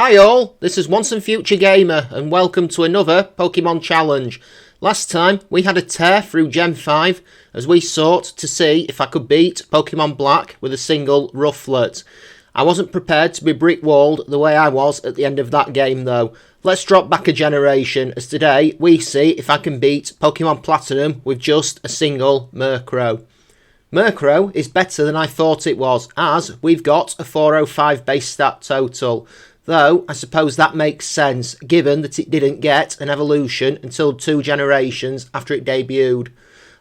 Hi all, this is Once and Future Gamer and welcome to another Pokemon Challenge. Last time we had a tear through Gen 5 as we sought to see if I could beat Pokemon Black with a single Rufflet. I wasn't prepared to be brick-walled the way I was at the end of that game though. Let's drop back a generation as today we see if I can beat Pokemon Platinum with just a single Murkrow. Murkrow is better than I thought it was as we've got a 405 base stat total. Though, I suppose that makes sense, given that it didn't get an evolution until 2 generations after it debuted.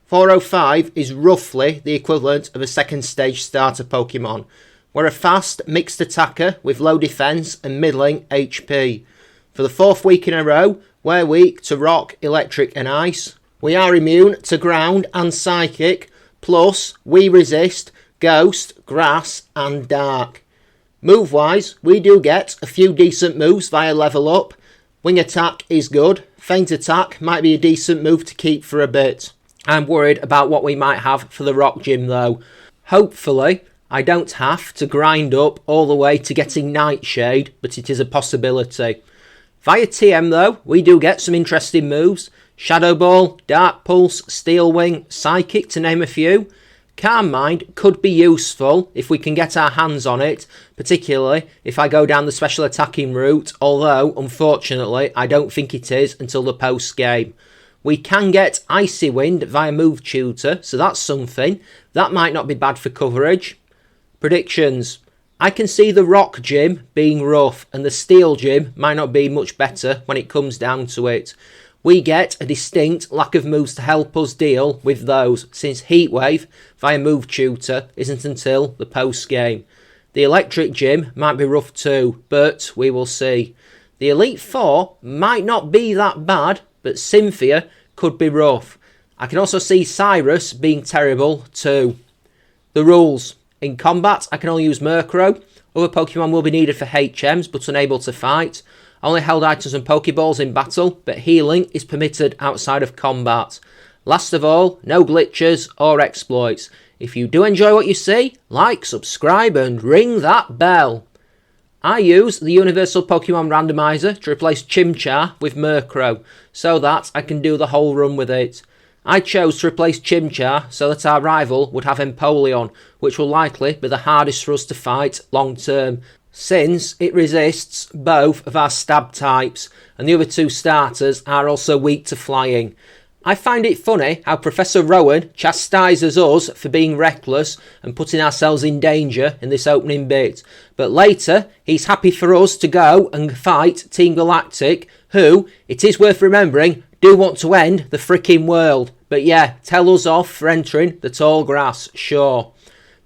405 is roughly the equivalent of a second stage starter Pokemon. We're a fast, mixed attacker with low defense and middling HP. For the 4th week in a row, we're weak to rock, electric and ice. We are immune to ground and psychic, plus we resist ghost, grass and dark. Move-wise, we do get a few decent moves via level up. Wing attack is good. Feint attack might be a decent move to keep for a bit. I'm worried about what we might have for the rock gym though. Hopefully, I don't have to grind up all the way to getting Nightshade, but it is a possibility. Via TM though, we do get some interesting moves. Shadow Ball, Dark Pulse, Steel Wing, Psychic to name a few. Calm Mind could be useful if we can get our hands on it, particularly if I go down the special attacking route, although, unfortunately, I don't think it is until the post-game. We can get Icy Wind via Move Tutor, so that's something. That might not be bad for coverage. Predictions. I can see the Rock Gym being rough, and the Steel Gym might not be much better when it comes down to it. We get a distinct lack of moves to help us deal with those, since Heatwave via Move Tutor isn't until the post-game. The Electric Gym might be rough too, but we will see. The Elite Four might not be that bad, but Cynthia could be rough. I can also see Cyrus being terrible too. The rules. In combat, I can only use Murkrow. Other Pokemon will be needed for HMs, but unable to fight. Only held items and Pokeballs in battle, but healing is permitted outside of combat. Last of all, no glitches or exploits. If you do enjoy what you see, like, subscribe and ring that bell. I use the Universal Pokemon Randomizer to replace Chimchar with Murkrow, so that I can do the whole run with it. I chose to replace Chimchar so that our rival would have Empoleon, which will likely be the hardest for us to fight long term, since it resists both of our stab types, and the other 2 starters are also weak to flying. I find it funny how Professor Rowan chastises us for being reckless and putting ourselves in danger in this opening bit, but later he's happy for us to go and fight Team Galactic, who, it is worth remembering, do want to end the frickin' world. But yeah, tell us off for entering the tall grass, sure.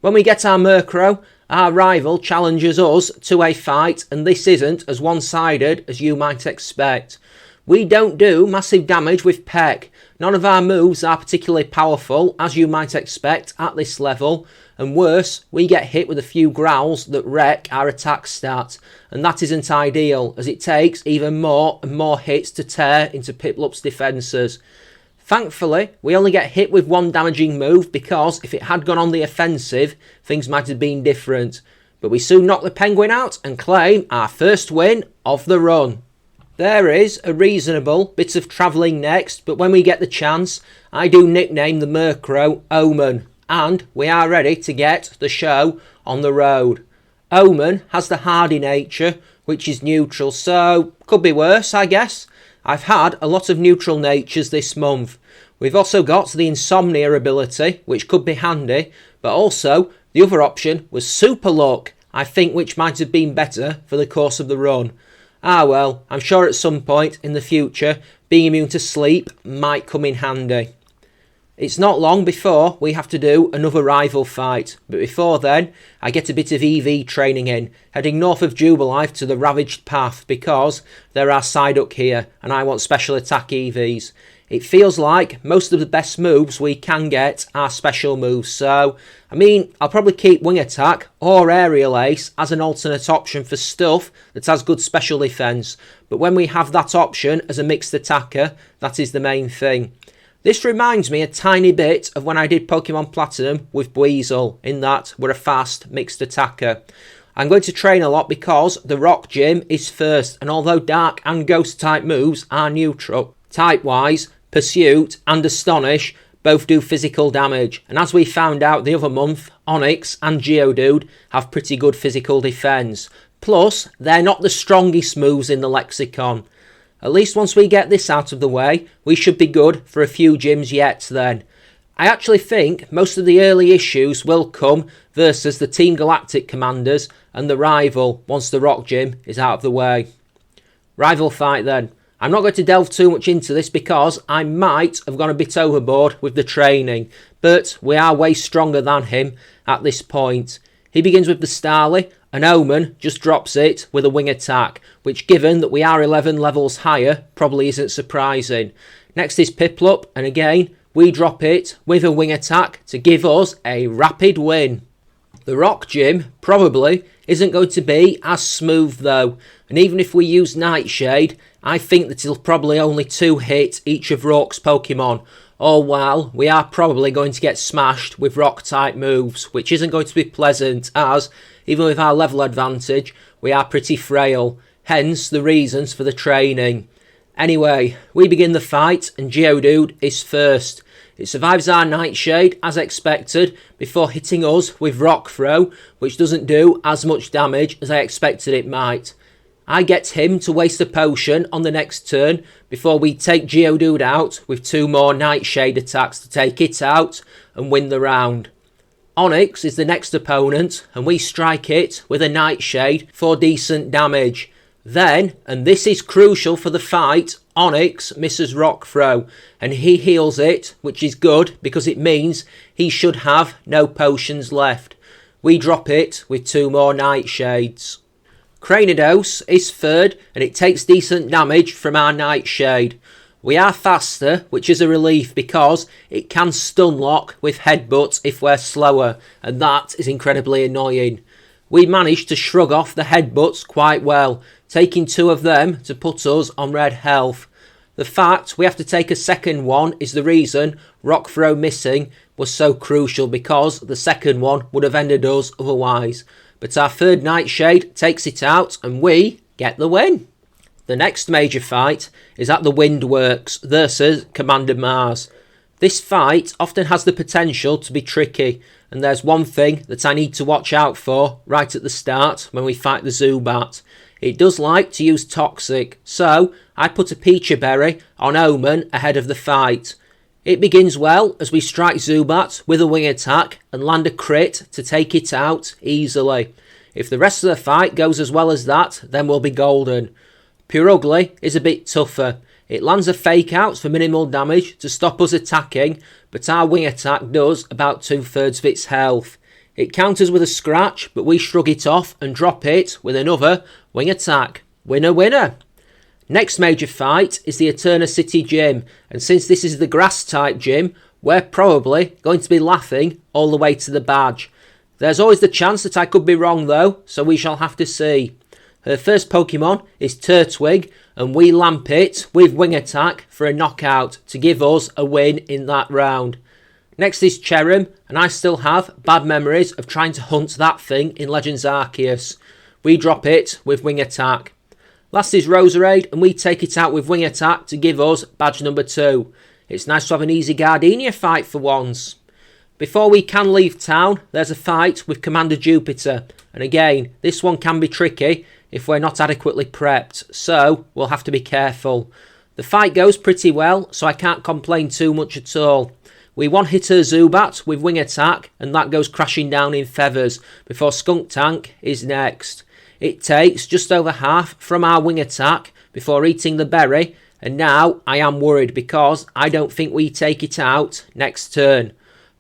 When we get our Murkrow, our rival challenges us to a fight, and this isn't as one-sided as you might expect. We don't do massive damage with Peck. None of our moves are particularly powerful, as you might expect at this level, and worse, we get hit with a few growls that wreck our attack stat, and that isn't ideal, as it takes even more and more hits to tear into Piplup's defences. Thankfully, we only get hit with 1 damaging move because if it had gone on the offensive, things might have been different. But we soon knock the Penguin out and claim our first win of the run. There is a reasonable bit of travelling next, but when we get the chance, I do nickname the Murkrow Omen, and we are ready to get the show on the road. Omen has the hardy nature, which is neutral, so could be worse, I guess. I've had a lot of neutral natures this month. We've also got the Insomnia ability, which could be handy, but also the other option was Super Luck, I think, which might have been better for the course of the run. Ah well, I'm sure at some point in the future, being immune to sleep might come in handy. It's not long before we have to do another rival fight, but before then, I get a bit of EV training in, heading north of Jubilife to the Ravaged Path because there are Psyduck here and I want special attack EVs. It feels like most of the best moves we can get are special moves, so, I'll probably keep Wing Attack or Aerial Ace as an alternate option for stuff that has good special defense, but when we have that option as a mixed attacker, that is the main thing. This reminds me a tiny bit of when I did Pokemon Platinum with Buizel, in that we're a fast, mixed attacker. I'm going to train a lot because the rock gym is first, and although dark and ghost type moves are neutral, type wise, Pursuit and Astonish both do physical damage, and as we found out the other month, Onyx and Geodude have pretty good physical defence. Plus, they're not the strongest moves in the lexicon. At least once we get this out of the way, we should be good for a few gyms yet then. I actually think most of the early issues will come versus the Team Galactic commanders and the rival once the rock gym is out of the way. Rival fight then. I'm not going to delve too much into this because I might have gone a bit overboard with the training, but we are way stronger than him at this point. He begins with the Starly, and Omen just drops it with a wing attack, which given that we are 11 levels higher, probably isn't surprising. Next is Piplup, and again, we drop it with a wing attack to give us a rapid win. The rock gym probably isn't going to be as smooth though, and even if we use Nightshade, I think that it'll probably only 2-hit each of Rock's Pokemon, all while we are probably going to get smashed with rock type moves, which isn't going to be pleasant as, even with our level advantage, we are pretty frail, hence the reasons for the training. Anyway, we begin the fight and Geodude is first. It survives our Nightshade as expected before hitting us with Rock Throw, which doesn't do as much damage as I expected it might. I get him to waste a potion on the next turn before we take Geodude out with 2 more Nightshade attacks to take it out and win the round. Onyx is the next opponent and we strike it with a Nightshade for decent damage. Then, and this is crucial for the fight, Onyx misses Rock Throw and he heals it, which is good because it means he should have no potions left. We drop it with 2 more Nightshades. Cranidos is third and it takes decent damage from our Nightshade. We are faster, which is a relief because it can stun lock with headbutts if we're slower, and that is incredibly annoying. We managed to shrug off the headbutts quite well, taking 2 of them to put us on red health. The fact we have to take a second one is the reason Rock Throw missing was so crucial because the second one would have ended us otherwise. But our third Nightshade takes it out and we get the win. The next major fight is at the Windworks versus Commander Mars. This fight often has the potential to be tricky, and there's one thing that I need to watch out for right at the start when we fight the Zubat. It does like to use Toxic, so I put a Peachy Berry on Omen ahead of the fight. It begins well as we strike Zubat with a wing attack and land a crit to take it out easily. If the rest of the fight goes as well as that, then we'll be golden. Purugly is a bit tougher. It lands a fake out for minimal damage to stop us attacking, but our wing attack does about 2/3 of its health. It counters with a scratch, but we shrug it off and drop it with another wing attack. Winner, winner. Next major fight is the Eterna City Gym, and since this is the grass type gym, we're probably going to be laughing all the way to the badge. There's always the chance that I could be wrong though, so we shall have to see. Her first Pokemon is Turtwig, and we lamp it with wing attack for a knockout to give us a win in that round. Next is Cherrim, and I still have bad memories of trying to hunt that thing in Legends Arceus. We drop it with wing attack. Last is Roserade, and we take it out with wing attack to give us badge number 2. It's nice to have an easy Gardenia fight for once. Before we can leave town, there's a fight with Commander Jupiter, and again, this one can be tricky if we're not adequately prepped, so we'll have to be careful. The fight goes pretty well, so I can't complain too much at all. We one-hit her Zubat with wing attack, and that goes crashing down in feathers, before Skuntank is next. It takes just over half from our wing attack before eating the berry, and now I am worried because I don't think we take it out next turn.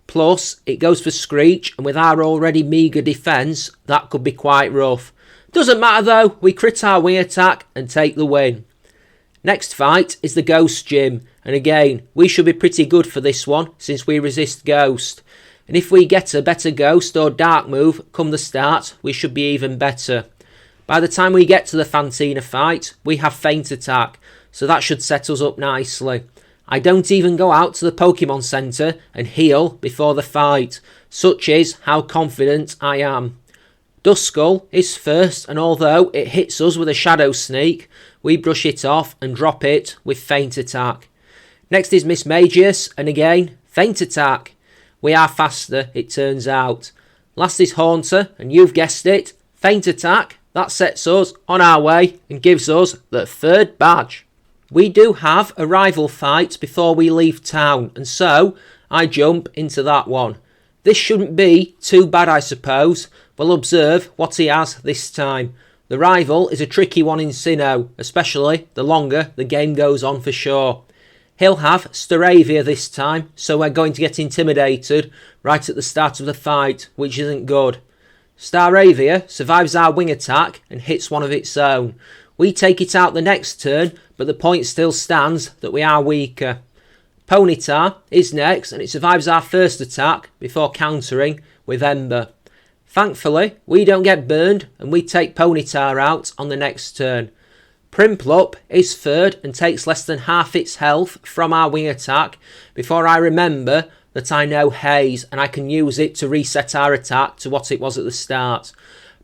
Plus, it goes for Screech, and with our already meagre defence, that could be quite rough. Doesn't matter though, we crit our wing attack and take the win. Next fight is the Ghost Gym, and again, we should be pretty good for this one since we resist Ghost. And if we get a better Ghost or Dark move come the start, we should be even better. By the time we get to the Fantina fight, we have Feint Attack, so that should set us up nicely. I don't even go out to the Pokemon Centre and heal before the fight, such is how confident I am. Duskull is first, and although it hits us with a Shadow Sneak, we brush it off and drop it with Feint Attack. Next is Mismagius, and again, Feint Attack. We are faster, it turns out. Last is Haunter, and you've guessed it, Feint Attack. That sets us on our way and gives us the third badge. We do have a rival fight before we leave town, and so I jump into that one. This shouldn't be too bad, I suppose. We'll observe what he has this time. The rival is a tricky one in Sinnoh, especially the longer the game goes on for sure. He'll have Staravia this time, so we're going to get intimidated right at the start of the fight, which isn't good. Staravia survives our wing attack and hits one of its own. We take it out the next turn, but the point still stands that we are weaker. Ponyta is next, and it survives our first attack before countering with Ember. Thankfully, we don't get burned, and we take Ponyta out on the next turn. Prinplup is third and takes less than half its health from our wing attack before I remember that I know Haze and I can use it to reset our attack to what it was at the start.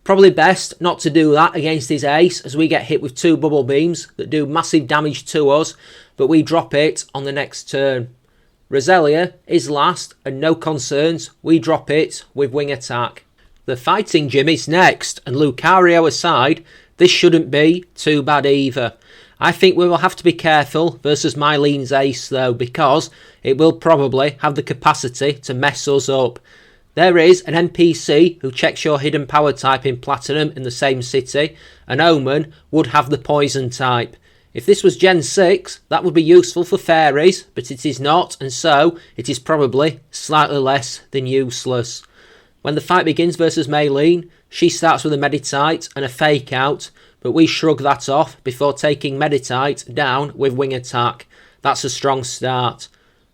Probably best not to do that against his ace, as we get hit with 2 bubble beams that do massive damage to us, but we drop it on the next turn. Roselia is last, and no concerns, we drop it with wing attack. The fighting gym is next, and Lucario aside, this shouldn't be too bad either. I think we will have to be careful versus Mylene's ace though, because it will probably have the capacity to mess us up. There is an NPC who checks your hidden power type in Platinum in the same city, and Omen would have the poison type. If this was Gen 6, that would be useful for fairies, but it is not, and so it is probably slightly less than useless. When the fight begins versus Maylene, she starts with a Meditite and a Fake Out, but we shrug that off before taking Meditite down with Wing Attack. That's a strong start.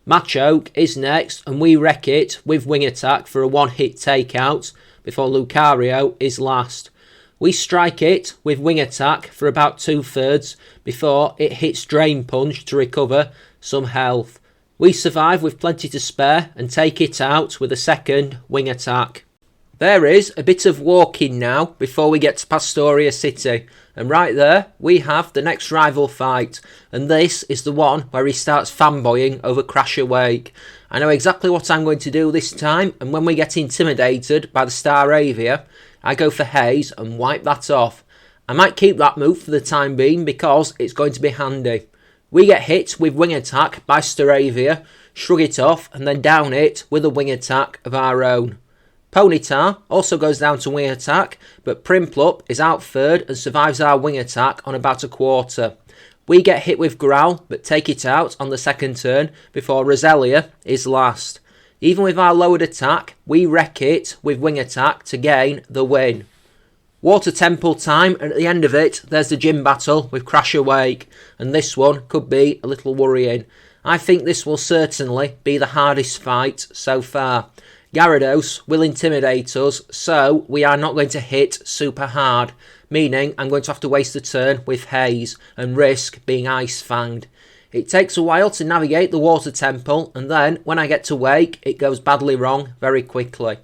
Machoke is next, and we wreck it with Wing Attack for a one-hit takeout before Lucario is last. We strike it with Wing Attack for about 2/3 before it hits Drain Punch to recover some health. We survive with plenty to spare and take it out with a second Wing Attack. There is a bit of walking now before we get to Pastoria City, and right there we have the next rival fight, and this is the one where he starts fanboying over Crasher Wake. I know exactly what I'm going to do this time, and when we get intimidated by the Staravia, I go for Haze and wipe that off. I might keep that move for the time being because it's going to be handy. We get hit with Wing Attack by Staravia, shrug it off, and then down it with a Wing Attack of our own. Ponyta also goes down to Wing Attack, but Prinplup is out third and survives our Wing Attack on about a quarter. We get hit with Growl, but take it out on the second turn before Roselia is last. Even with our lowered attack, we wreck it with Wing Attack to gain the win. Water Temple time, and at the end of it, there's the gym battle with Crasher Wake, and this one could be a little worrying. I think this will certainly be the hardest fight so far. Gyarados will intimidate us, so we are not going to hit super hard, meaning I'm going to have to waste a turn with Haze and risk being Ice Fanged. It takes a while to navigate the Water Temple, and then when I get to Wake, it goes badly wrong very quickly.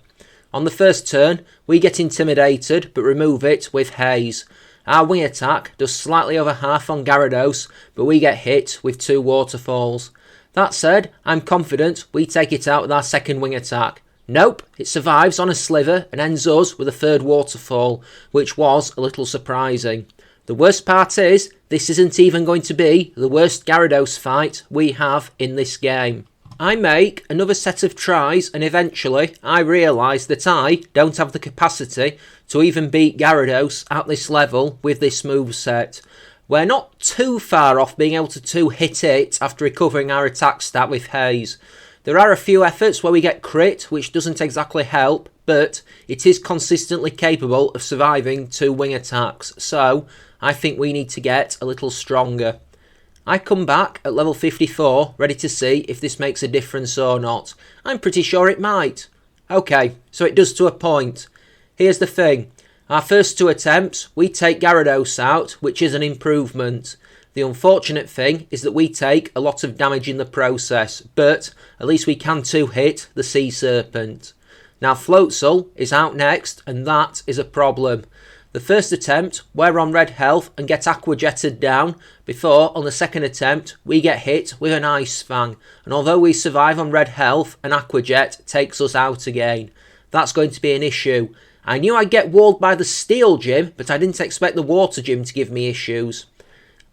On the first turn, we get intimidated, but remove it with Haze. Our Wing Attack does slightly over half on Gyarados, but we get hit with 2 Waterfalls. That said, I'm confident we take it out with our second Wing Attack. Nope, it survives on a sliver and ends us with a third Waterfall, which was a little surprising. The worst part is, this isn't even going to be the worst Gyarados fight we have in this game. I make another set of tries and eventually I realise that I don't have the capacity to even beat Gyarados at this level with this moveset. We're not too far off being able to hit it after recovering our attack stat with Haze. There are a few efforts where we get crit, which doesn't exactly help, but it is consistently capable of surviving 2 wing attacks, so I think we need to get a little stronger. I come back at level 54, ready to see if this makes a difference or not. I'm pretty sure it might. Okay, so it does to a point. Here's the thing. Our first 2 attempts, we take Gyarados out, which is an improvement. The unfortunate thing is that we take a lot of damage in the process, but at least we can 2-hit the Sea Serpent. Now Floatzel is out next, and that is a problem. The first attempt, we're on red health and get aqua jetted down, before on the second attempt we get hit with an ice fang, and although we survive on red health, an aqua jet takes us out again. That's going to be an issue. I knew I'd get walled by the steel gym, but I didn't expect the water gym to give me issues.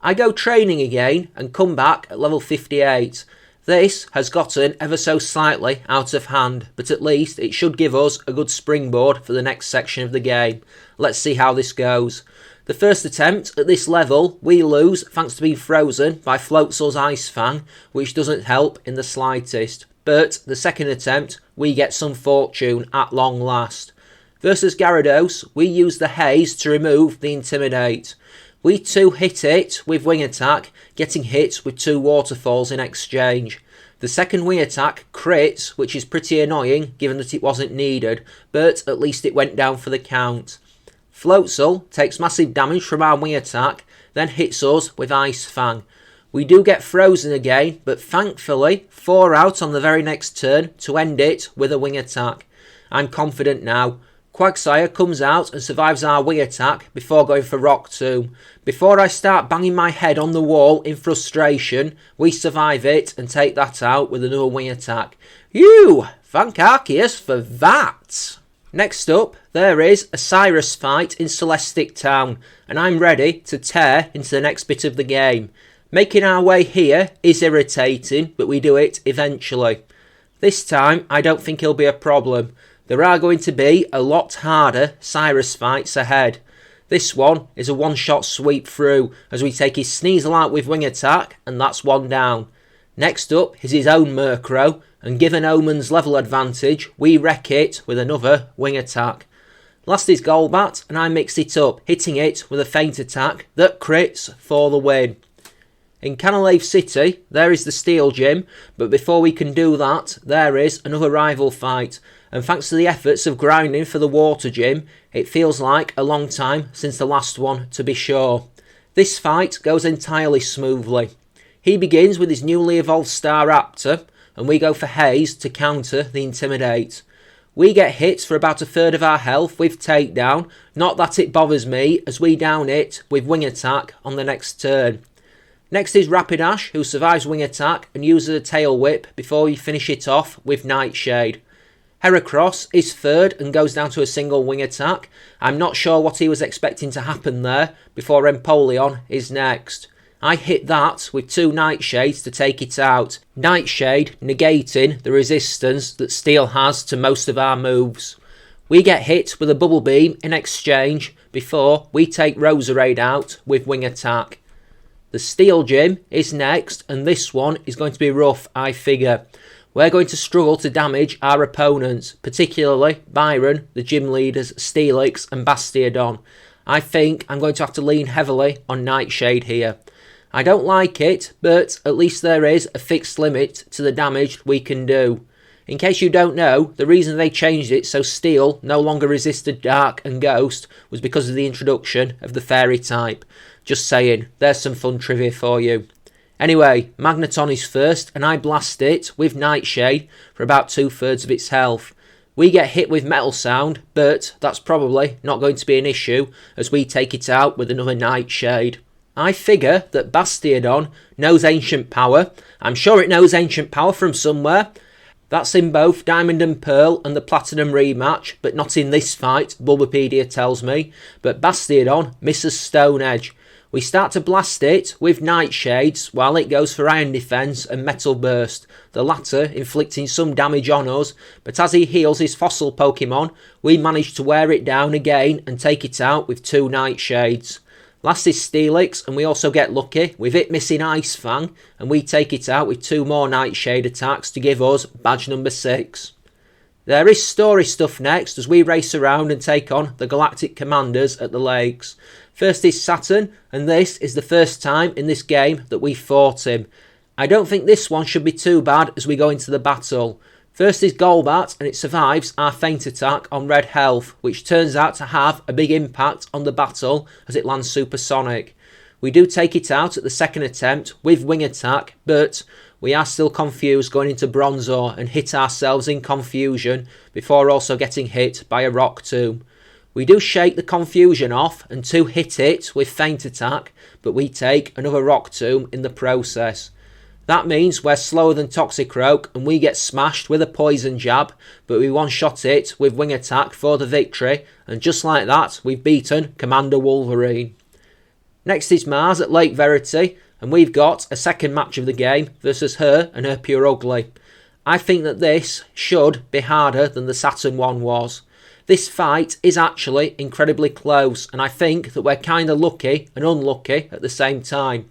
I go training again and come back at level 58. This has gotten ever so slightly out of hand, but at least it should give us a good springboard for the next section of the game. Let's see how this goes. The first attempt at this level we lose thanks to being frozen by Floatzel's Ice Fang, which doesn't help in the slightest. But the second attempt we get some fortune at long last. Versus Gyarados we use the Haze to remove the Intimidate. We too hit it with Wing Attack, getting hit with 2 waterfalls in exchange. The second Wing Attack crits, which is pretty annoying given that it wasn't needed, but at least it went down for the count. Floatzel takes massive damage from our Wing Attack, then hits us with Ice Fang. We do get frozen again, but thankfully 4 out on the very next turn to end it with a Wing Attack. I'm confident now. Quagsire comes out and survives our Wing Attack before going for Rock Tomb. Before I start banging my head on the wall in frustration, we survive it and take that out with another Wing Attack. Thank Arceus for that! Next up, there is a Cyrus fight in Celestic Town, and I'm ready to tear into the next bit of the game. Making our way here is irritating, but we do it eventually. This time, I don't think it'll be a problem. There are going to be a lot harder Cyrus fights ahead. This one is a one-shot sweep through as we take his Sneasel out with Wing Attack, and that's 1 down. Next up is his own Murkrow, and given Omen's level advantage, we wreck it with another Wing Attack. Last is Golbat, and I mix it up, hitting it with a Feint Attack that crits for the win. In Canalave City, there is the Steel Gym, but before we can do that, there is another rival fight. And thanks to the efforts of grinding for the Water Gym, it feels like a long time since the last one, to be sure. This fight goes entirely smoothly. He begins with his newly evolved Staraptor, and we go for Haze to counter the Intimidate. We get hit for about 1/3 of our health with Takedown, not that it bothers me as we down it with Wing Attack on the next turn. Next is Rapidash, who survives Wing Attack and uses a Tail Whip before we finish it off with Nightshade. Heracross is third and goes down to a single Wing Attack. I'm not sure what he was expecting to happen there before Empoleon is next. I hit that with 2 Nightshades to take it out. Nightshade negating the resistance that Steel has to most of our moves. We get hit with a Bubble Beam in exchange before we take Roserade out with Wing Attack. The Steel Gym is next, and this one is going to be rough, I figure. We're going to struggle to damage our opponents, particularly Byron, the gym leaders, Steelix and Bastiodon. I think I'm going to have to lean heavily on Nightshade here. I don't like it, but at least there is a fixed limit to the damage we can do. In case you don't know, the reason they changed it so Steel no longer resisted Dark and Ghost was because of the introduction of the Fairy type. Just saying, there's some fun trivia for you. Anyway, Magneton is first, and I blast it with Nightshade for about 2/3 of its health. We get hit with Metal Sound, but that's probably not going to be an issue as we take it out with another Nightshade. I figure that Bastiodon knows Ancient Power. I'm sure it knows Ancient Power from somewhere. That's in both Diamond and Pearl and the Platinum rematch, but not in this fight, Bulbapedia tells me. But Bastiodon misses Stone Edge. We start to blast it with Nightshades while it goes for Iron Defense and Metal Burst, the latter inflicting some damage on us, but as he heals his fossil Pokemon, we manage to wear it down again and take it out with 2 Nightshades. Last is Steelix, and we also get lucky with it missing Ice Fang, and we take it out with 2 more Nightshade attacks to give us badge number 6. There is story stuff next as we race around and take on the Galactic Commanders at the lakes. First is Saturn, and this is the first time in this game that we fought him. I don't think this one should be too bad as we go into the battle. First is Golbat, and it survives our Feint Attack on red health, which turns out to have a big impact on the battle as it lands supersonic. We do take it out at the second attempt with Wing Attack, but we are still confused going into Bronzor and hit ourselves in confusion before also getting hit by a rock tomb. We do shake the confusion off and 2 hit it with feint attack, but we take another rock tomb in the process. That means we're slower than Toxicroak and we get smashed with a poison jab, but we one-shot it with wing attack for the victory, and just like that we've beaten Commander Wolverine. Next is Mars at Lake Verity, and we've got a second match of the game versus her and her Pure Ugly. I think that this should be harder than the Saturn one was. This fight is actually incredibly close, and I think that we're kinda lucky and unlucky at the same time.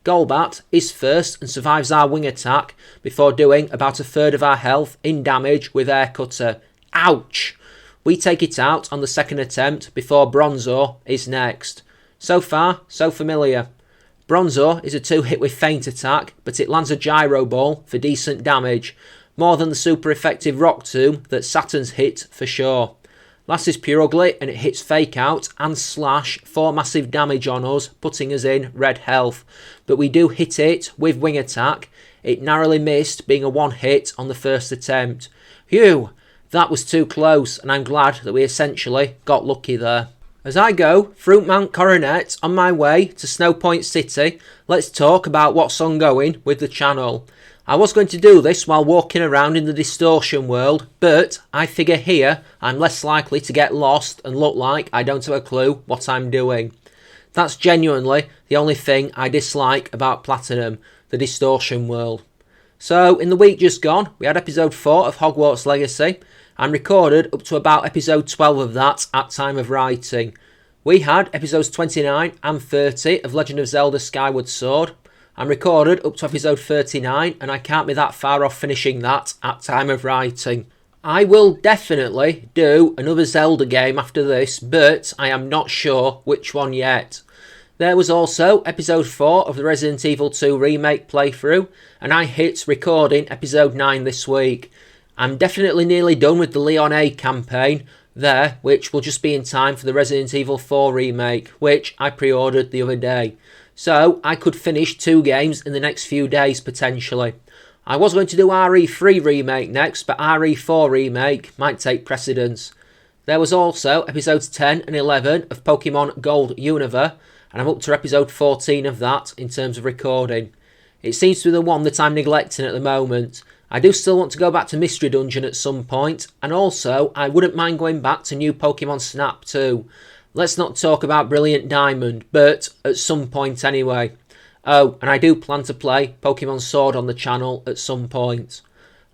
Golbat is first and survives our wing attack before doing about a third of our health in damage with Air Cutter. Ouch! We take it out on the second attempt before Bronzor is next. So far, so familiar. Bronzor is a 2-hit with feint attack, but it lands a gyro ball for decent damage, more than the super effective rock tomb that Saturn's hit for sure. Last is Pure Ugly and it hits Fake Out and Slash for massive damage on us, putting us in red health. But we do hit it with wing attack. It narrowly missed, being a 1-hit on the first attempt. Phew, that was too close, and I'm glad that we essentially got lucky there. As I go through Mount Coronet on my way to Snowpoint City, let's talk about what's ongoing with the channel. I was going to do this while walking around in the distortion world, but I figure here I'm less likely to get lost and look like I don't have a clue what I'm doing. That's genuinely the only thing I dislike about Platinum, the distortion world. So in the week just gone, we had episode 4 of Hogwarts Legacy, and recorded up to about episode 12 of that at time of writing. We had episodes 29 and 30 of Legend of Zelda Skyward Sword, and recorded up to episode 39, and I can't be that far off finishing that at time of writing. I will definitely do another Zelda game after this, but I am not sure which one yet. There was also episode 4 of the Resident Evil 2 remake playthrough, and I hit recording episode 9 this week. I'm definitely nearly done with the Leon A campaign there, which will just be in time for the Resident Evil 4 remake, which I pre-ordered the other day. So I could finish 2 games in the next few days potentially. I was going to do RE3 remake next, but RE4 remake might take precedence. There was also episodes 10 and 11 of Pokemon Gold Unova, and I'm up to episode 14 of that in terms of recording. It seems to be the one that I'm neglecting at the moment. I do still want to go back to Mystery Dungeon at some point, and also I wouldn't mind going back to New Pokemon Snap too. Let's not talk about Brilliant Diamond, but at some point anyway. Oh, and I do plan to play Pokemon Sword on the channel at some point.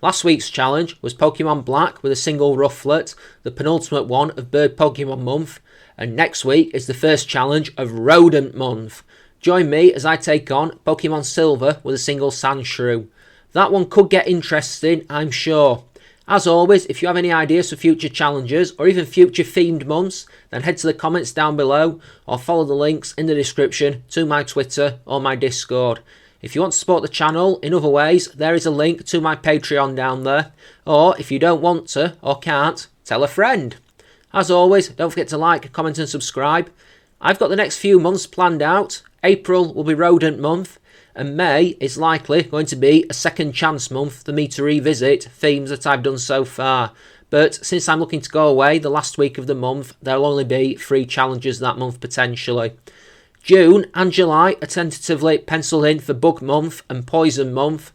Last week's challenge was Pokemon Black with a single Rufflet, the penultimate one of Bird Pokemon Month, and next week is the first challenge of Rodent Month. Join me as I take on Pokemon Silver with a single Sandshrew. That one could get interesting, I'm sure. As always, if you have any ideas for future challenges or even future themed months, then head to the comments down below or follow the links in the description to my Twitter or my Discord. If you want to support the channel in other ways, there is a link to my Patreon down there. Or if you don't want to or can't, tell a friend. As always, don't forget to like, comment and subscribe. I've got the next few months planned out. April will be Rodent Month. And May is likely going to be a second chance month for me to revisit themes that I've done so far. But since I'm looking to go away the last week of the month, there'll only be 3 challenges that month potentially. June and July are tentatively penciled in for Bug Month and Poison Month.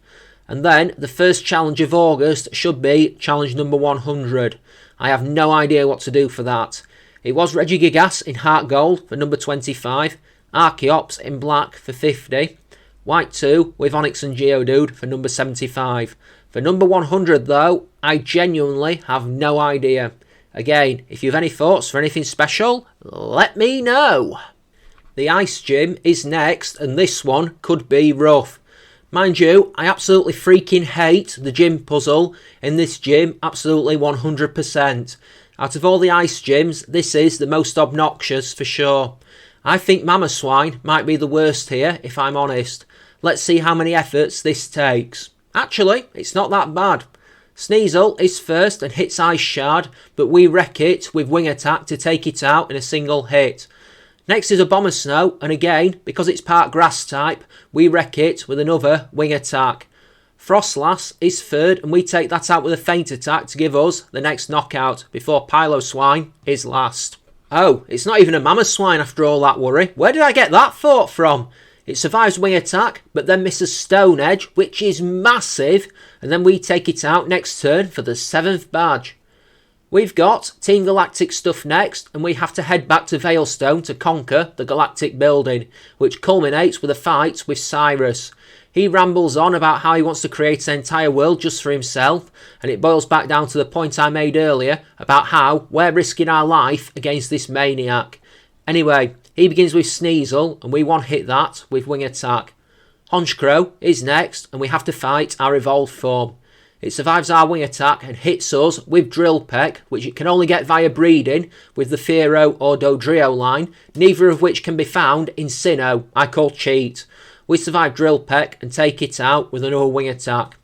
And then the first challenge of August should be challenge number 100. I have no idea what to do for that. It was Regigigas in Heart Gold for number 25, Archeops in Black for 50, White 2 with Onyx and Geodude for number 75. For number 100 though, I genuinely have no idea. Again, if you have any thoughts for anything special, let me know. The Ice Gym is next, and this one could be rough. Mind you, I absolutely freaking hate the gym puzzle in this gym, absolutely 100%. Out of all the ice gyms, this is the most obnoxious for sure. I think Mamoswine might be the worst here, if I'm honest. Let's see how many efforts this takes. Actually, it's not that bad. Sneasel is first and hits Ice Shard, but we wreck it with Wing Attack to take it out in a single hit. Next is Abomasnow, and again, because it's part Grass type, we wreck it with another Wing Attack. Frostlass is third, and we take that out with a feint attack to give us the next knockout before Piloswine is last. Oh, it's not even a Mamoswine after all that worry. Where did I get that thought from? It survives wing attack, but then misses Stone Edge, which is massive, and then we take it out next turn for the 7th badge. We've got Team Galactic stuff next, and we have to head back to Veilstone to conquer the Galactic Building, which culminates with a fight with Cyrus. He rambles on about how he wants to create an entire world just for himself, and it boils back down to the point I made earlier about how we're risking our life against this maniac. Anyway, he begins with Sneasel, and we one-hit that with wing attack. Honchkrow is next, and we have to fight our evolved form. It survives our wing attack and hits us with Drill Peck, which it can only get via breeding with the Fearow or Dodrio line, neither of which can be found in Sinnoh. I call cheat. We survive Drill Peck and take it out with another wing attack.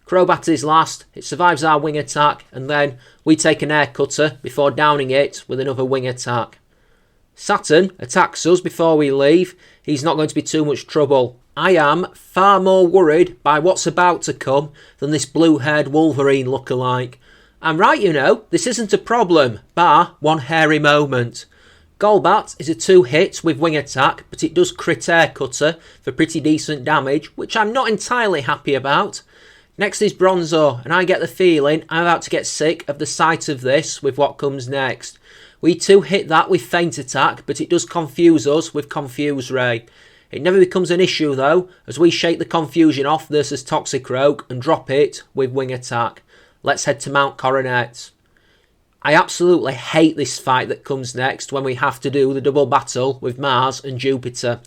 Crobat is last. It survives our wing attack, and then we take an air cutter before downing it with another wing attack. Saturn attacks us before we leave. He's not going to be too much trouble. I am far more worried by what's about to come than this blue-haired Wolverine lookalike. I'm right, you know, this isn't a problem, bar one hairy moment. Golbat is a 2-hit with wing attack, but it does crit air cutter for pretty decent damage, which I'm not entirely happy about. Next is Bronzor, and I get the feeling I'm about to get sick of the sight of this with what comes next. We 2-hit that with feint attack, but it does confuse us with Confuse Ray. It never becomes an issue though, as we shake the confusion off versus Toxicroak and drop it with wing attack. Let's head to Mount Coronet. I absolutely hate this fight that comes next when we have to do the double battle with Mars and Jupiter.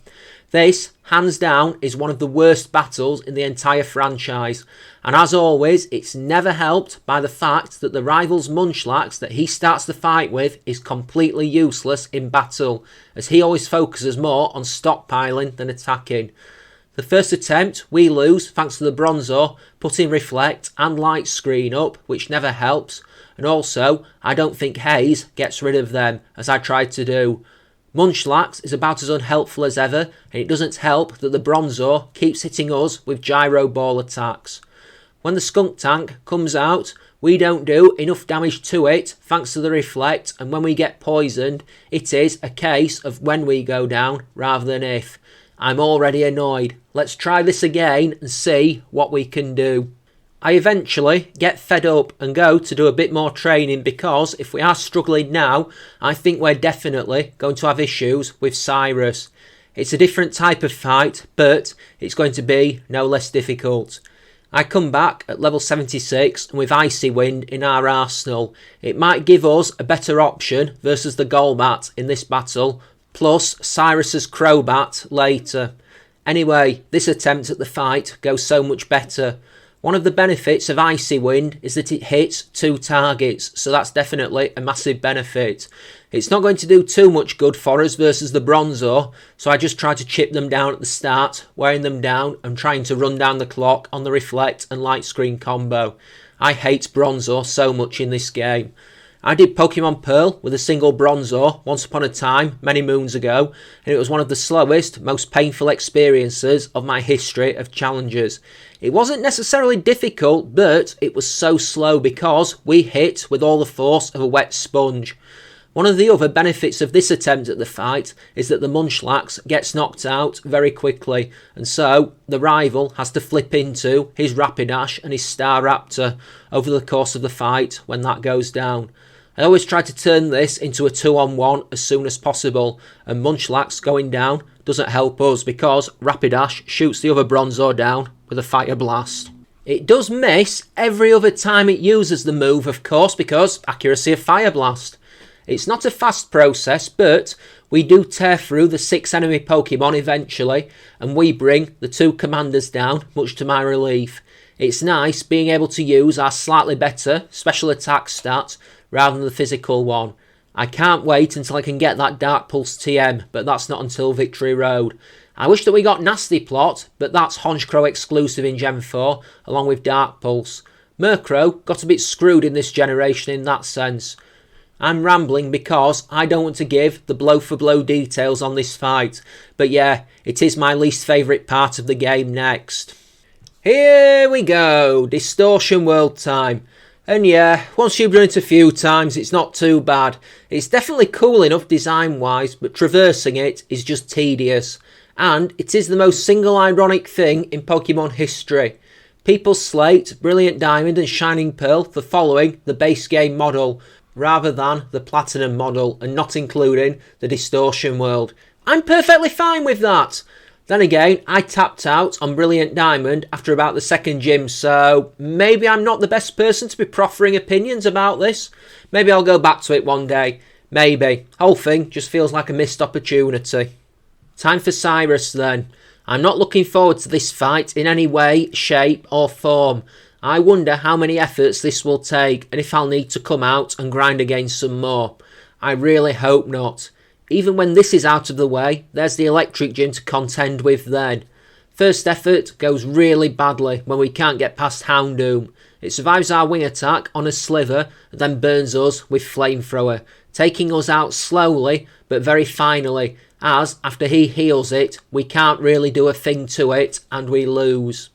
This, hands down, is one of the worst battles in the entire franchise, and as always, it's never helped by the fact that the rival's Munchlax that he starts the fight with is completely useless in battle, as he always focuses more on stockpiling than attacking. The first attempt, we lose thanks to the Bronzor putting Reflect and Light Screen up, which never helps, and also, I don't think Haze gets rid of them, as I tried to do. Munchlax is about as unhelpful as ever, and it doesn't help that the Bronzor keeps hitting us with Gyro Ball attacks. When the Skunk Tank comes out, we don't do enough damage to it thanks to the Reflect, and when we get poisoned, it is a case of when we go down rather than if. I'm already annoyed. Let's try this again and see what we can do. I eventually get fed up and go to do a bit more training because if we are struggling now, I think we're definitely going to have issues with Cyrus. It's a different type of fight, but it's going to be no less difficult. I come back at level 76 and with Icy Wind in our arsenal. It might give us a better option versus the Golbat in this battle, plus Cyrus's Crobat later. Anyway, this attempt at the fight goes so much better. One of the benefits of Icy Wind is that it hits 2 targets, so that's definitely a massive benefit. It's not going to do too much good for us versus the Bronzor, so I just try to chip them down at the start, wearing them down and trying to run down the clock on the Reflect and Light Screen combo. I hate Bronzor so much in this game. I did Pokemon Pearl with a single Bronzor once upon a time, many moons ago, and it was one of the slowest, most painful experiences of my history of challenges. It wasn't necessarily difficult, but it was so slow because we hit with all the force of a wet sponge. One of the other benefits of this attempt at the fight is that the Munchlax gets knocked out very quickly, and so the rival has to flip into his Rapidash and his Staraptor over the course of the fight when that goes down. I always try to turn this into a 2-on-1 as soon as possible, and Munchlax going down doesn't help us because Rapidash shoots the other Bronzor down with a Fire Blast. It does miss every other time it uses the move, of course, because accuracy of Fire Blast. It's not a fast process, but we do tear through the 6 enemy Pokemon eventually, and we bring the 2 commanders down, much to my relief. It's nice being able to use our slightly better special attack stat rather than the physical one. I can't wait until I can get that Dark Pulse TM, but that's not until Victory Road. I wish that we got Nasty Plot, but that's Honchkrow exclusive in Gen 4, along with Dark Pulse. Murkrow got a bit screwed in this generation in that sense. I'm rambling because I don't want to give the blow-for-blow details on this fight, but yeah, it is my least favourite part of the game next. Here we go, Distortion World time. And yeah, once you've done it a few times, it's not too bad. It's definitely cool enough design-wise, but traversing it is just tedious. And it is the most single ironic thing in Pokemon history. People slate Brilliant Diamond and Shining Pearl for following the base game model, rather than the Platinum model, and not including the Distortion World. I'm perfectly fine with that. Then again, I tapped out on Brilliant Diamond after about the second gym, so maybe I'm not the best person to be proffering opinions about this. Maybe I'll go back to it one day. Maybe. Whole thing just feels like a missed opportunity. Time for Cyrus then. I'm not looking forward to this fight in any way, shape or form. I wonder how many efforts this will take and if I'll need to come out and grind again some more. I really hope not. Even when this is out of the way, there's the electric gym to contend with then. First effort goes really badly when we can't get past Houndoom. It survives our wing attack on a sliver and then burns us with Flamethrower, taking us out slowly but very finally, as after he heals it, we can't really do a thing to it and we lose.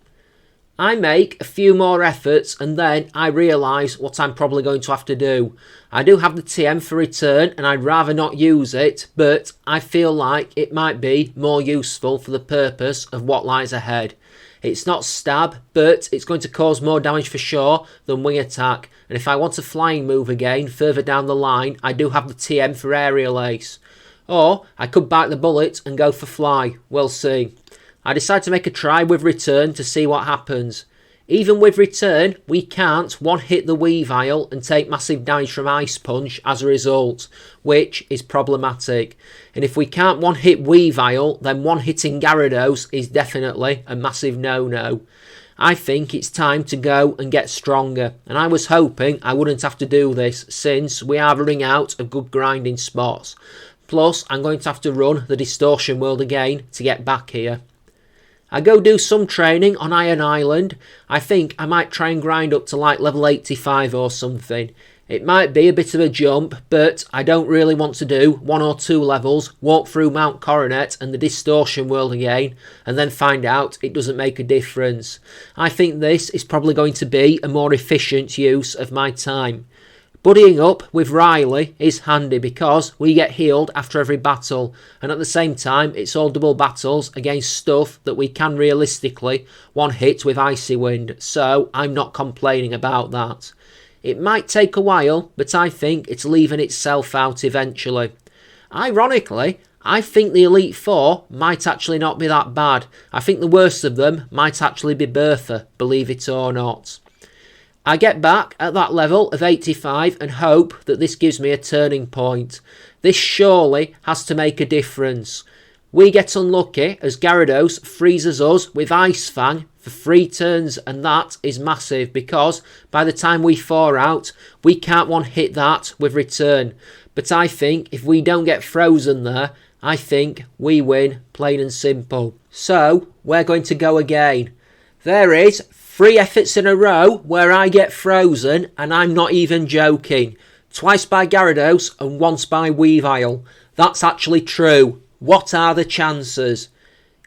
I make a few more efforts and then I realise what I'm probably going to have to do. I do have the TM for return and I'd rather not use it, but I feel like it might be more useful for the purpose of what lies ahead. It's not stab, but it's going to cause more damage for sure than wing attack, and if I want a flying move again further down the line, I do have the TM for Aerial Ace. Or I could bite the bullet and go for fly, we'll see. I decide to make a try with return to see what happens. Even with return, we can't one-hit the Weavile and take massive damage from Ice Punch as a result, which is problematic. And if we can't one-hit Weavile, then one-hitting Gyarados is definitely a massive no-no. I think it's time to go and get stronger, and I was hoping I wouldn't have to do this since we are running out of good grinding spots. Plus, I'm going to have to run the Distortion World again to get back here. I go do some training on Iron Island. I think I might try and grind up to like level 85 or something. It might be a bit of a jump, but I don't really want to do 1 or 2 levels, walk through Mount Coronet and the Distortion World again, and then find out it doesn't make a difference. I think this is probably going to be a more efficient use of my time. Buddying up with Riley is handy because we get healed after every battle, and at the same time it's all double battles against stuff that we can realistically one hit with Icy Wind, so I'm not complaining about that. It might take a while, but I think it's leaving itself out eventually. Ironically, I think the Elite Four might actually not be that bad. I think the worst of them might actually be Bertha, believe it or not. I get back at that level of 85 and hope that this gives me a turning point. This surely has to make a difference. We get unlucky as Gyarados freezes us with Ice Fang for 3 turns, and that is massive because by the time we 4 out, we can't one hit that with return. But I think if we don't get frozen there, I think we win, plain and simple. So, we're going to go again. There is 3 efforts in a row where I get frozen, and I'm not even joking. Twice by Gyarados and once by Weavile. That's actually true. What are the chances?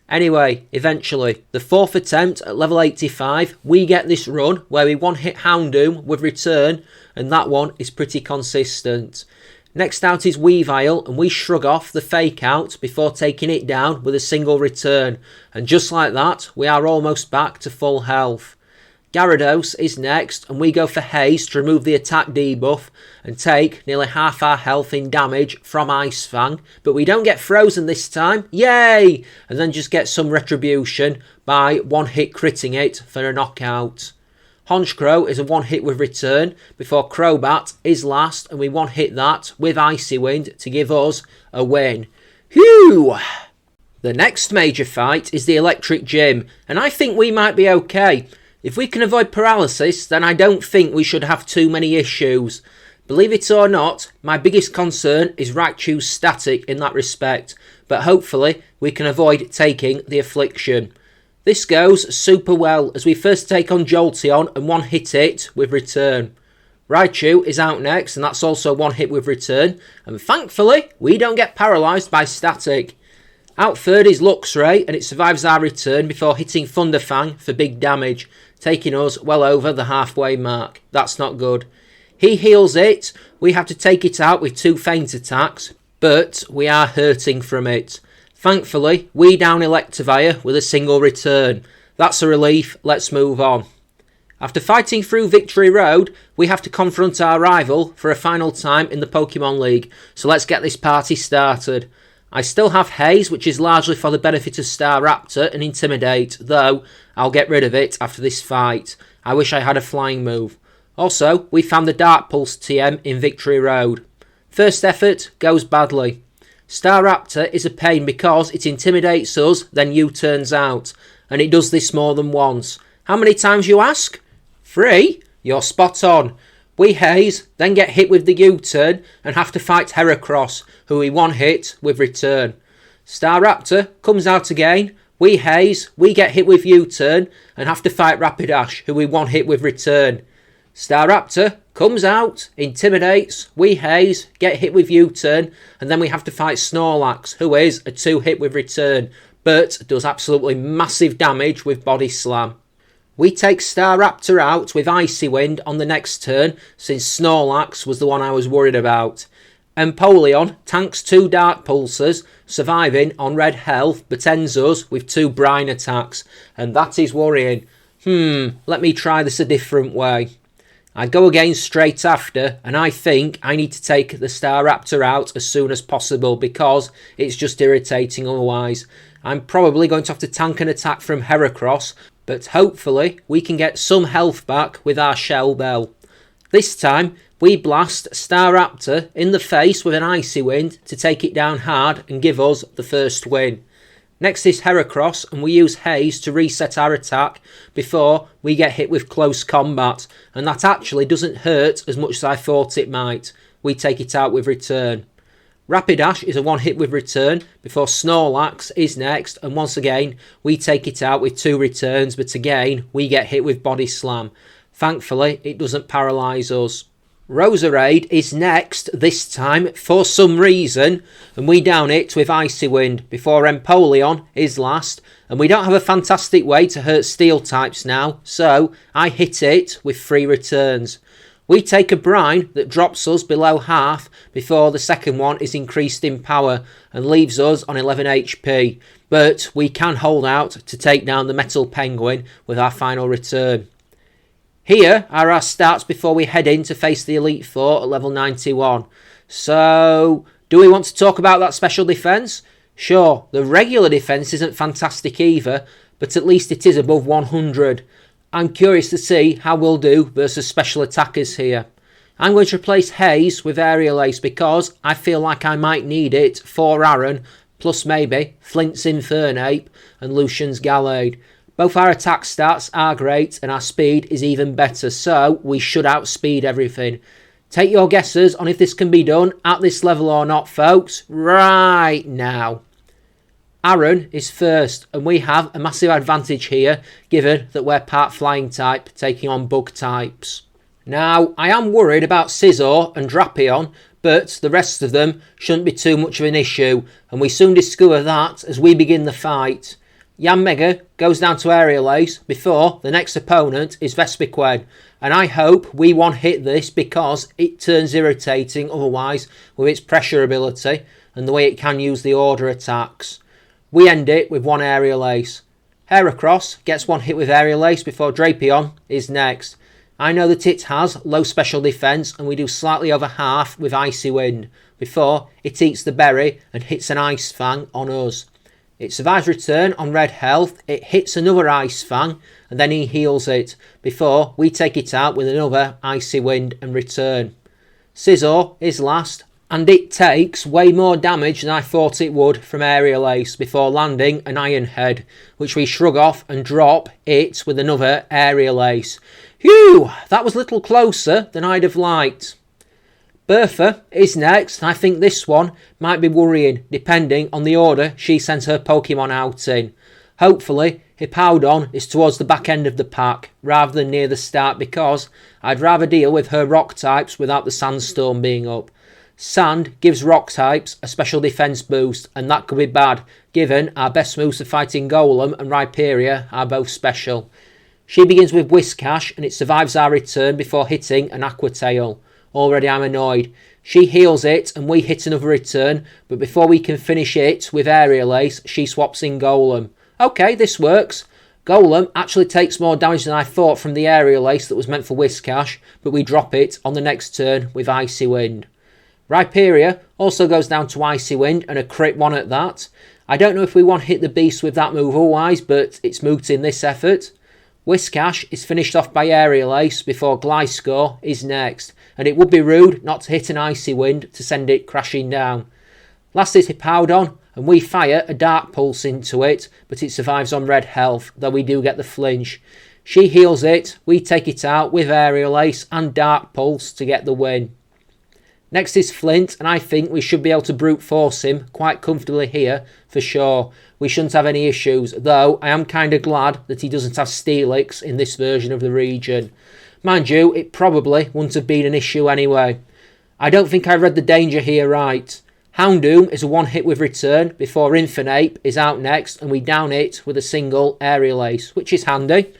Anyway, eventually, the 4th attempt at level 85, we get this run where we one-hit Houndoom with return, and that one is pretty consistent. Next out is Weavile, and we shrug off the fake out before taking it down with a single return. And just like that, we are almost back to full health. Gyarados is next, and we go for Haze to remove the attack debuff and take nearly half our health in damage from Ice Fang, but we don't get frozen this time, yay! And then just get some retribution by one-hit critting it for a knockout. Honchkrow is a one-hit with return before Crobat is last, and we one-hit that with Icy Wind to give us a win. Phew! The next major fight is the Electric Gym, and I think we might be okay. If we can avoid paralysis, then I don't think we should have too many issues. Believe it or not, my biggest concern is Raichu's static in that respect, but hopefully we can avoid taking the Affliction. This goes super well as we first take on Jolteon and one hit it with return. Raichu is out next, and that's also one hit with return, and thankfully we don't get paralysed by static. Out third is Luxray, and it survives our return before hitting Thunderfang for big damage, taking us well over the halfway mark. That's not good. He heals it. We have to take it out with 2 feint attacks, but we are hurting from it. Thankfully, we down Electivire with a single return. That's a relief. Let's move on. After fighting through Victory Road, we have to confront our rival for a final time in the Pokemon League, so let's get this party started. I still have Haze, which is largely for the benefit of Staraptor and Intimidate, though I'll get rid of it after this fight. I wish I had a flying move. Also, we found the Dark Pulse TM in Victory Road. First effort goes badly. Staraptor is a pain because it intimidates us, then U-turns out, and it does this more than once. How many times, you ask? 3? You're spot on. We haze, then get hit with the U-turn and have to fight Heracross, who we one-hit with return. Staraptor comes out again. We haze, we get hit with U-turn and have to fight Rapidash, who we one-hit with return. Staraptor comes out, intimidates, we haze, get hit with U-turn, and then we have to fight Snorlax, who is a 2-hit with return, but does absolutely massive damage with Body Slam. We take Staraptor out with Icy Wind on the next turn, since Snorlax was the one I was worried about. Empoleon tanks 2 Dark Pulsers, surviving on red health, but ends us with 2 Brine attacks, and that is worrying. Let me try this a different way. I go again straight after, and I think I need to take the Staraptor out as soon as possible because it's just irritating otherwise. I'm probably going to have to tank an attack from Heracross, but hopefully we can get some health back with our Shell Bell. This time we blast Staraptor in the face with an Icy Wind to take it down hard and give us the first win. Next is Heracross, and we use Haze to reset our attack before we get hit with close combat, and that actually doesn't hurt as much as I thought it might. We take it out with return. Rapidash is a 1-hit with return before Snorlax is next, and once again we take it out with 2 returns, but again we get hit with Body Slam. Thankfully it doesn't paralyse us. Roserade is next this time for some reason, and we down it with Icy Wind before Empoleon is last, and we don't have a fantastic way to hurt steel types now, so I hit it with 3 returns. We take a Brine that drops us below half before the second one is increased in power and leaves us on 11 HP, but we can hold out to take down the Metal Penguin with our final return. Here are our stats before we head in to face the Elite Four at level 91. So, do we want to talk about that special defence? Sure, the regular defence isn't fantastic either, but at least it is above 100. I'm curious to see how we'll do versus special attackers here. I'm going to replace Haze with Aerial Ace because I feel like I might need it for Aaron, plus maybe Flint's Infernape and Lucian's Gallade. Both our attack stats are great and our speed is even better, so we should outspeed everything. Take your guesses on if this can be done at this level or not, folks, right now. Aaron is first, and we have a massive advantage here, given that we're part flying type, taking on bug types. Now, I am worried about Scizor and Drapion, but the rest of them shouldn't be too much of an issue, and we soon discover that as we begin the fight. Yanmega goes down to Aerial Ace before the next opponent is Vespiquen, and I hope we one-hit this because it turns irritating otherwise with its pressure ability and the way it can use the order attacks. We end it with 1 Aerial Ace. Heracross gets 1 hit with Aerial Ace before Drapion is next. I know that it has low special defence and we do slightly over half with Icy Wind before it eats the berry and hits an Ice Fang on us. It survives return on red health, it hits another Ice Fang and then he heals it before we take it out with another Icy Wind and return. Scizor is last and it takes way more damage than I thought it would from Aerial Ace before landing an Iron Head, which we shrug off and drop it with another Aerial Ace. Phew, that was a little closer than I'd have liked. Bertha is next, and I think this one might be worrying, depending on the order she sends her Pokemon out in. Hopefully, Hippowdon is towards the back end of the pack, rather than near the start, because I'd rather deal with her rock types without the Sandstorm being up. Sand gives rock types a special defence boost, and that could be bad, given our best moves for fighting Golem and Rhyperia are both special. She begins with Whiscash, and it survives our return before hitting an Aqua Tail. Already I'm annoyed. She heals it, and we hit another return, but before we can finish it with Aerial Ace, she swaps in Golem. Okay, this works. Golem actually takes more damage than I thought from the Aerial Ace that was meant for Whiscash, but we drop it on the next turn with Icy Wind. Rhyperia also goes down to Icy Wind, and a crit one at that. I don't know if we want to hit the beast with that move otherwise, but it's moot in this effort. Whiscash is finished off by Aerial Ace before Gliscor is next, and it would be rude not to hit an Icy Wind to send it crashing down. Last is Hippowdon, and we fire a Dark Pulse into it, but it survives on red health, though we do get the flinch. She heals it, we take it out with Aerial Ace and Dark Pulse to get the win. Next is Flint, and I think we should be able to brute force him quite comfortably here for sure. We shouldn't have any issues, though I am kind of glad that he doesn't have Steelix in this version of the region. Mind you, it probably wouldn't have been an issue anyway. I don't think I read the danger here right. Houndoom is a one hit with return before Infernape is out next, and we down it with a single Aerial Ace, which is handy.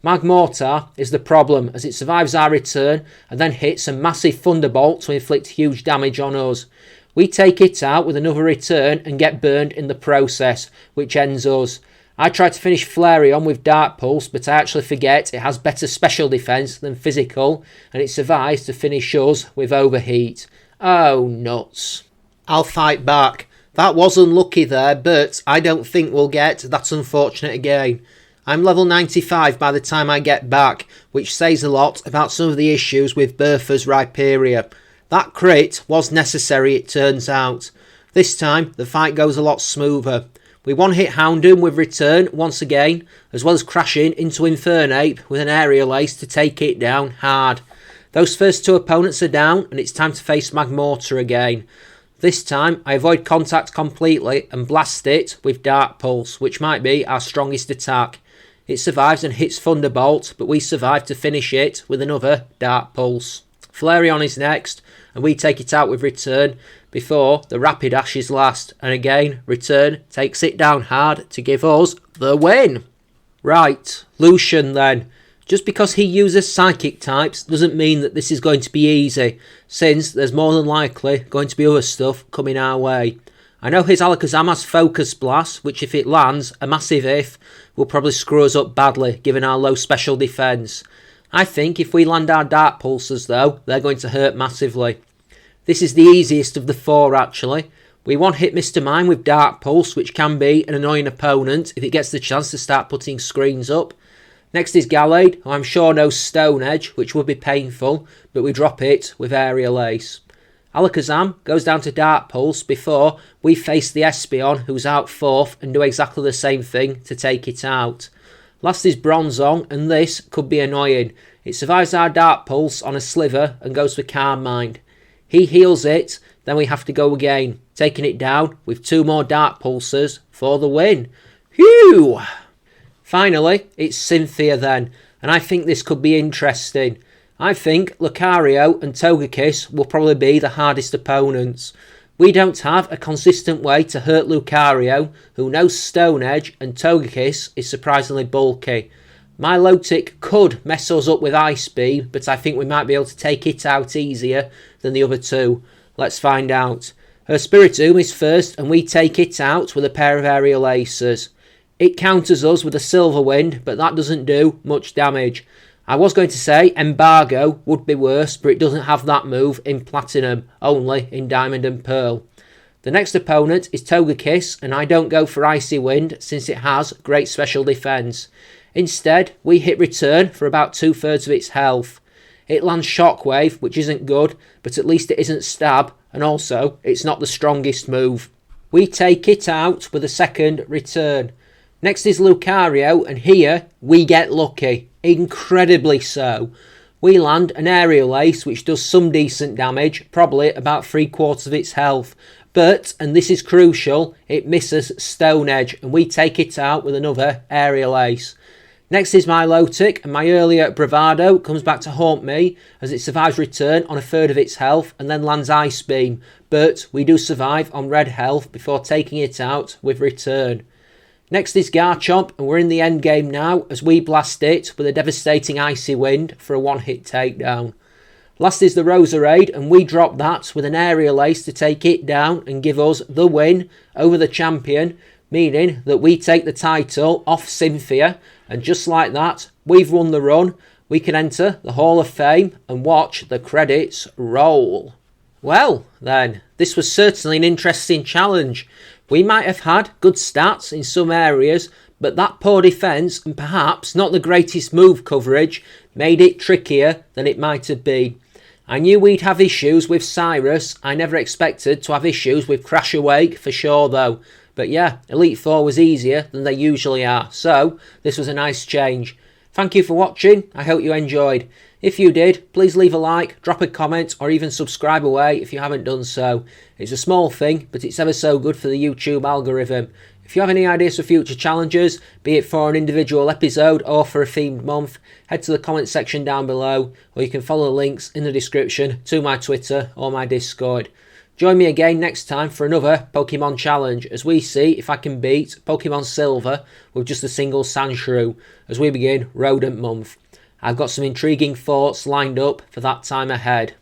Magmortar is the problem, as it survives our return and then hits a massive Thunderbolt to inflict huge damage on us. We take it out with another return and get burned in the process, which ends us. I try to finish Flareon with Dark Pulse, but I actually forget it has better special defence than physical, and it survives to finish us with Overheat. Oh, nuts. I'll fight back. That was unlucky there, but I don't think we'll get that unfortunate again. I'm level 95 by the time I get back, which says a lot about some of the issues with Bertha's Rhyperia. That crit was necessary, it turns out. This time, the fight goes a lot smoother. We one-hit Houndoom with return once again, as well as crashing into Infernape with an Aerial Ace to take it down hard. Those first two opponents are down, and it's time to face Magmortar again. This time, I avoid contact completely and blast it with Dark Pulse, which might be our strongest attack. It survives and hits Thunderbolt, but we survive to finish it with another Dark Pulse. Flareon is next, and we take it out with return before the Rapidash is last, and again, return takes it down hard to give us the win. Right, Lucian then. Just because he uses psychic types doesn't mean that this is going to be easy, since there's more than likely going to be other stuff coming our way. I know his Alakazam has Focus Blast, which if it lands, a massive if, will probably screw us up badly given our low special defence. I think if we land our Dark Pulses though, they're going to hurt massively. This is the easiest of the four actually. We one-hit Mr. Mime with Dark Pulse, which can be an annoying opponent if it gets the chance to start putting screens up. Next is Gallade, who I'm sure knows Stone Edge, which would be painful, but we drop it with Aerial Ace. Alakazam goes down to Dark Pulse before we face the Espeon, who's out fourth, and do exactly the same thing to take it out. Last is Bronzong, and this could be annoying. It survives our Dark Pulse on a Sliver and goes for Calm Mind. He heals it, then we have to go again, taking it down with two more Dark Pulses for the win. Phew! Finally, it's Cynthia then, and I think this could be interesting. I think Lucario and Togekiss will probably be the hardest opponents. We don't have a consistent way to hurt Lucario, who knows Stone Edge, and Togekiss is surprisingly bulky. Milotic could mess us up with Ice Beam, but I think we might be able to take it out easier than the other two. Let's find out. Her Spiritomb is first, and we take it out with a pair of Aerial Aces. It counters us with a Silver Wind, but that doesn't do much damage. I was going to say Embargo would be worse, but it doesn't have that move in Platinum, only in Diamond and Pearl. The next opponent is Togekiss, and I don't go for Icy Wind since it has great special defence. Instead, we hit return for about 2/3 of its health. It lands Shockwave, which isn't good, but at least it isn't Stab, and also it's not the strongest move. We take it out with a second return. Next is Lucario, and here we get lucky. Incredibly so. We land an Aerial Ace, which does some decent damage, probably about 3/4 of its health. But, and this is crucial, it misses Stone Edge, and we take it out with another Aerial Ace. Next is my Lotic, and my earlier Bravado comes back to haunt me as it survives return on a third of its health and then lands Ice Beam, but we do survive on red health before taking it out with return. Next is Garchomp, and we're in the end game now as we blast it with a devastating Icy Wind for a one-hit takedown. Last is the Roserade, and we drop that with an Aerial Ace to take it down and give us the win over the champion, meaning that we take the title off Cynthia, and just like that, we've won the run. We can enter the Hall of Fame and watch the credits roll. Well, then, this was certainly an interesting challenge. We might have had good stats in some areas, but that poor defence and perhaps not the greatest move coverage made it trickier than it might have been. I knew we'd have issues with Cyrus. I never expected to have issues with Crash Awake for sure though. But yeah, Elite Four was easier than they usually are, so this was a nice change. Thank you for watching, I hope you enjoyed. If you did, please leave a like, drop a comment, or even subscribe away if you haven't done so. It's a small thing, but it's ever so good for the YouTube algorithm. If you have any ideas for future challenges, be it for an individual episode or for a themed month, head to the comment section down below, or you can follow the links in the description to my Twitter or my Discord. Join me again next time for another Pokemon challenge as we see if I can beat Pokemon Silver with just a single Sandshrew as we begin Rodent Month. I've got some intriguing thoughts lined up for that time ahead.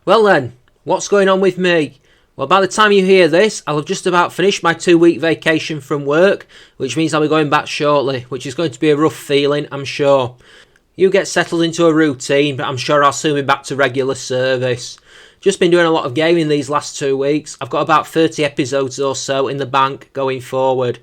Well then, what's going on with me? Well, by the time you hear this, I'll have just about finished my 2-week vacation from work, which means I'll be going back shortly, which is going to be a rough feeling, I'm sure. You get settled into a routine, but I'm sure I'll soon be back to regular service. Just been doing a lot of gaming these last 2 weeks. I've got about 30 episodes or so in the bank going forward.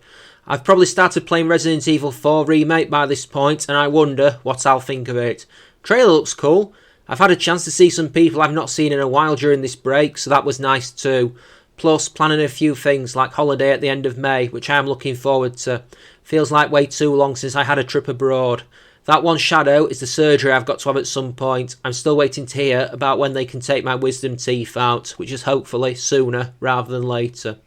I've probably started playing Resident Evil 4 Remake by this point, and I wonder what I'll think of it. Trailer looks cool. I've had a chance to see some people I've not seen in a while during this break, so that was nice too. Plus, planning a few things like holiday at the end of May, which I am looking forward to. Feels like way too long since I had a trip abroad. That one shadow is the surgery I've got to have at some point. I'm still waiting to hear about when they can take my wisdom teeth out, which is hopefully sooner rather than later.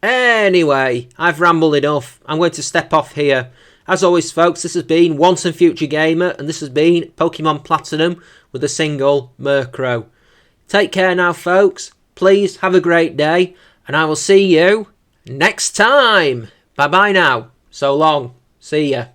Anyway, I've rambled enough. I'm going to step off here. As always, folks, this has been Once and Future Gamer, and this has been Pokemon Platinum with a single Murkrow. Take care now, folks. Please have a great day, and I will see you next time. Bye-bye now. So long. See ya.